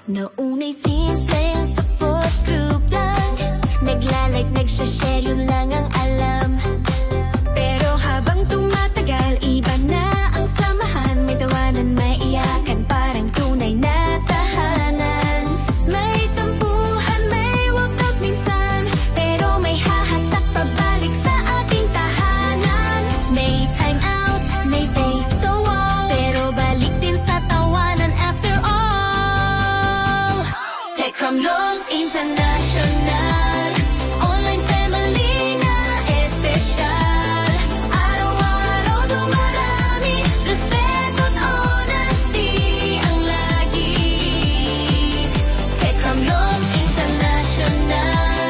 Noong ay simpleng support group lang, naglalike, nagsashare, yun lang ang alam. Pero habang tumatagal, iba na ang samahan. May tawanan, may iyakan, parang tunay na tahanan. May tampuhan, may walkout minsan, pero may hahatak pabalik sa ating tahanan. May time out, may face the wall, pero balik din sa tawanan after all. Techcom Rolls International, online family na espesyal. Araw-araw dumarami, respeto't honesty ang lagi. Techcom Rolls International,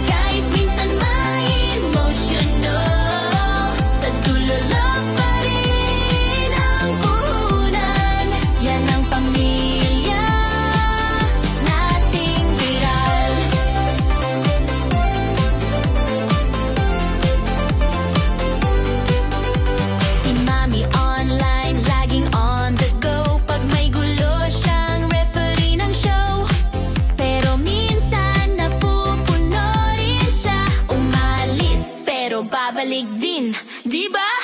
kahit minsan may emotional, sa dulo lang pa rin ang puhunan. Yan ang pamilya nating viral. Si Mami online, laging on the go. Pag may gulo, siyang referee ng show. Pero minsan napupuno rin siya. Umalis, pero babalik din, di ba?